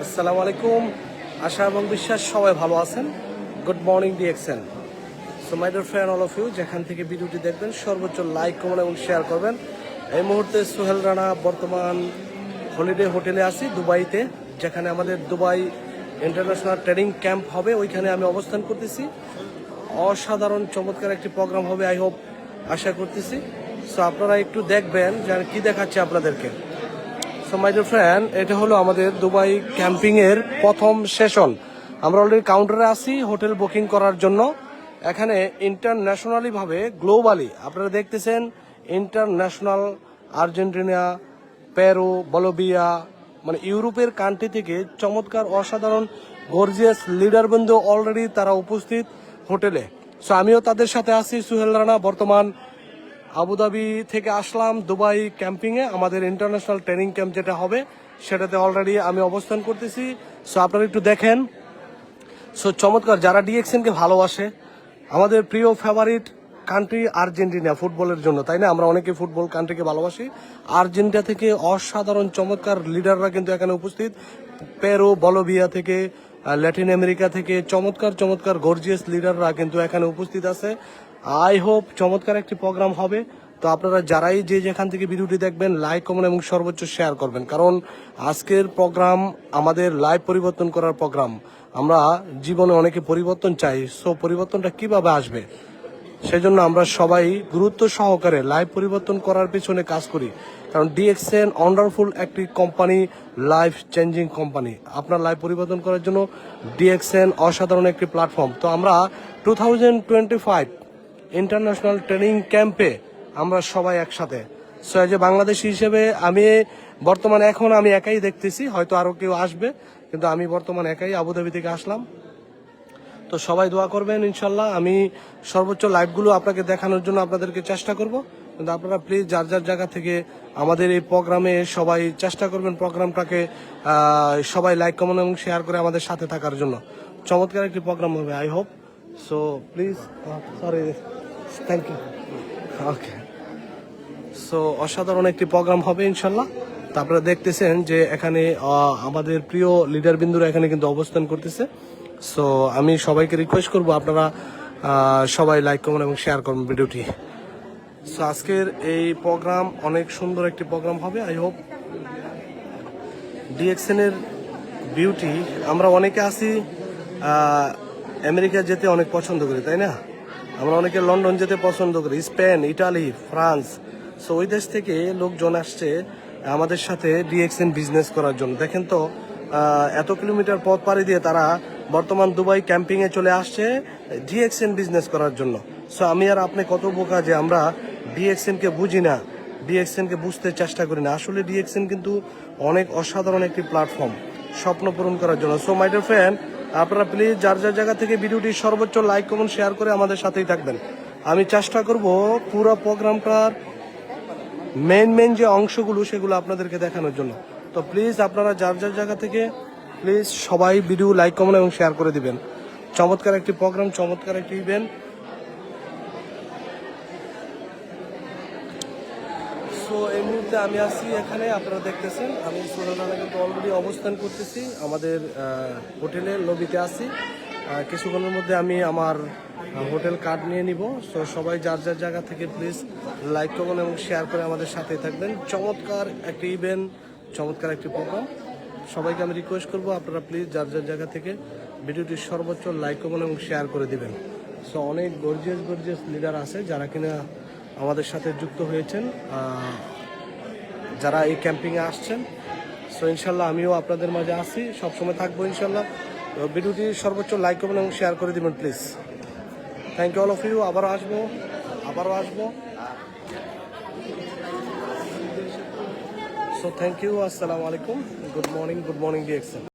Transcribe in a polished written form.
আসসালামু আলাইকুম। আশা এবং বিশ্বাস সবাই ভালো আছেন। Good morning DXN. So my dear friend all of you, যেখান থেকে ভিডিওটি দেখবেন সর্বোচ্চ লাইক কমেন্ট এবং শেয়ার করবেন। এই মুহূর্তে সোহেল রানা বর্তমান হলিডে হোটেলে আছি দুবাইতে, যেখানে আমাদের দুবাই ইন্টারন্যাশনাল ট্রেনিং ক্যাম্প হবে, ওইখানে আমি অবস্থান করতেছি। অসাধারণ চমৎকার একটি প্রোগ্রাম হবে, আই হোপ, আশা করতেছি। সো আপনারা একটু দেখবেন যে কি দেখাচ্ছে আপনাদেরকে। সো মাই ডিয়ার ফ্রেন্ড, এটা হলো আমাদের দুবাই ক্যাম্পিংয়ের প্রথম সেশন। আমরা অলরেডি কাউন্টারে আছি হোটেল বুকিং করার জন্য। এখানে ইন্টারন্যাশনালি ভাবে গ্লোবালি আপনারা দেখতেছেন, ইন্টারন্যাশনাল আর্জেন্টিনা, পেরু, বলিভিয়া, মানে ইউরোপের কান্ট্রি থেকে চমৎকার অসাধারণ গর্জিয়াস লিডারবৃন্দ অলরেডি তারা উপস্থিত হোটেলে। সো আমিও তাদের সাথে আছি। সোহেল রানা বর্তমান আবুধাবি থেকে আসলাম দুবাই ক্যাম্পিংয়ে, আমাদের ইন্টারন্যাশনাল ট্রেনিং ক্যাম্প যেটা হবে সেটাতে অলরেডি আমি অবস্থান করতেছি। সো আপনারা একটু দেখেন। সো চমৎকার, যারা ডিএক্সএনকে ভালোবাসে, আমাদের প্রিয় ফেভারিট কান্ট্রি আর্জেন্টিনা ফুটবলের জন্য, তাই না? আমরা অনেকে ফুটবল কান্ট্রিকে ভালোবাসি। আর্জেন্টিনা থেকে অসাধারণ চমৎকার লিডাররা কিন্তু এখানে উপস্থিত। পেরু, বলিভিয়া থেকে, ল্যাটিন আমেরিকা থেকে চমৎকার চমৎকার গর্জিয়াস লিডাররা কিন্তু এখানে উপস্থিত আছে। আই হোপ চমৎকার একটি প্রোগ্রাম হবে। তো আপনারা যারাই যে যেখান থেকে ভিডিওটি দেখবেন, লাইক কমেন্ট এবং সর্বোচ্চ শেয়ার করবেন, কারণ আজকের প্রোগ্রাম আমাদের লাইফ পরিবর্তন করার প্রোগ্রাম। আমরা জীবনে অনেকে পরিবর্তন চাই। সো পরিবর্তনটা কিভাবে আসবে, সেজন্য আমরা সবাই গুরুত্ব সহকারে লাইফ পরিবর্তন করার পিছনে কাজ করি। কারণ ডিএক্সএন ওয়ান্ডারফুল একটি কোম্পানি, লাইফ চেঞ্জিং কোম্পানি। আপনার লাইফ পরিবর্তন করার জন্য ডিএক্সএন অসাধারণ একটি প্ল্যাটফর্ম। তো আমরা 2025 ইন্টারন্যাশনাল ট্রেনিং ক্যাম্পে আমরা সবাই একসাথে। সো এজ এ বাংলাদেশি হিসেবে আমি বর্তমানে এখন আমি একাই দেখতেছি, হয়তো আরও কেউ আসবে, কিন্তু আমি বর্তমানে একাই আবুধাবি থেকে আসলাম। তো সবাই দোয়া করবেন ইনশাল্লাহ। আমি সর্বোচ্চ লাইভগুলো আপনাকে দেখানোর জন্য আপনাদেরকে চেষ্টা করব, কিন্তু আপনারা প্লিজ যার যার জায়গা থেকে আমাদের এই প্রোগ্রামে সবাই চেষ্টা করবেন প্রোগ্রামটাকে সবাই লাইক কমেন্ট এবং শেয়ার করে আমাদের সাথে থাকার জন্য। চমৎকার একটি প্রোগ্রাম হবে, I hope. So please, sorry, thank you. Okay, so অসাধারণ একটি প্রোগ্রাম হবে ইনশাল্লাহ। তা আপনারা দেখতেছেন যে এখানে আমাদের প্রিয় লিডারবৃন্দুরা এখানে কিন্তু অবস্থান করতেছে। সো আমি সবাইকে রিকোয়েস্ট করব আপনারা সবাই লাইক কমেন্ট এবং শেয়ার করুন ভিডিওটি। সো আজকের এই প্রোগ্রাম অনেক সুন্দর একটি প্রোগ্রাম হবে, আই হোপ। ডিএক্সএন এর বিউটি, আমরা অনেকে আছি আমেরিকা যেতে অনেক পছন্দ করি, তাই না? আমরা অনেকে লন্ডন যেতে পছন্দ করি, স্পেন, ইটালি, ফ্রান্স। সো ওই দেশ থেকে লোকজন আসছে আমাদের সাথে ডিএক্সএন বিজনেস করার জন্য। দেখেন তো, এত কিলোমিটার পথ পাড়ি দিয়ে তারা বর্তমান দুবাই ক্যাম্পিংয়ে চলে আসছে ডিএক্সএন বিজনেস করার জন্য। সো আমি আর আপনি কত বোকা যে আমরা ডিএক্সএনকে বুঝি না, ডিএক্সএনকে বুঝতে চেষ্টা করি না। আসলে ডিএক্সএন কিন্তু অনেক অসাধারণ একটি প্ল্যাটফর্ম স্বপ্ন পূরণ করার জন্য। সো মাই ডিয়ার ফ্রেন্ড, আপনারা প্লিজ যার যার জায়গা থেকে ভিডিওটি সর্বোচ্চ লাইক কমেন্ট শেয়ার করে আমাদের সাথেই থাকবেন। আমি চেষ্টা করব পুরো প্রোগ্রামটার মেন যে অংশগুলো সেগুলো আপনাদেরকে দেখানোর জন্য। তো প্লিজ আপনারা যার যার জায়গা থেকে প্লিজ সবাই ভিডিও লাইক কমেন্ট এবং শেয়ার করে দিবেন। চমৎকার একটি প্রোগ্রাম, চমৎকার একটি ইভেন্ট। সো এই মুহূর্তে আমি আছি এখানে, আপনারা দেখতেছেন আমি সোহেল রানা কিন্তু অলরেডি অবস্থান করতেছি আমাদের হোটেলের লবিতে আছি। কিছুক্ষণের মধ্যে আমি আমার হোটেল কার্ড নিয়ে নিব। সো সবাই যার যার জায়গা থেকে প্লিজ লাইক কমেন্ট এবং শেয়ার করে আমাদের সাথে থাকবেন। চমৎকার একটি ইভেন্ট, চমৎকার একটি প্রোগ্রাম। সবাইকে আমি রিকোয়েস্ট করবো আপনারা প্লিজ যার যার জায়গা থেকে ভিডিওটি সর্বোচ্চ লাইক কমেন্ট এবং শেয়ার করে দিবেন। সো অনেক গর্জিয়াস লিডার আছে যারা কিনা আমাদের সাথে যুক্ত হয়েছেন, যারা এই ক্যাম্পিংয়ে আসছেন। সো ইনশাল্লাহ আমিও আপনাদের মাঝে আছি, সবসময় থাকবো ইনশাল্লাহ। তো ভিডিওটি সর্বোচ্চ লাইক করবেন এবং শেয়ার করে দিবেন please. Thank you all of you. আবারও আসবো। সো থ্যাংক ইউ, আসসালামু আলাইকুম, গুড মর্নিং ডিএক্সএন।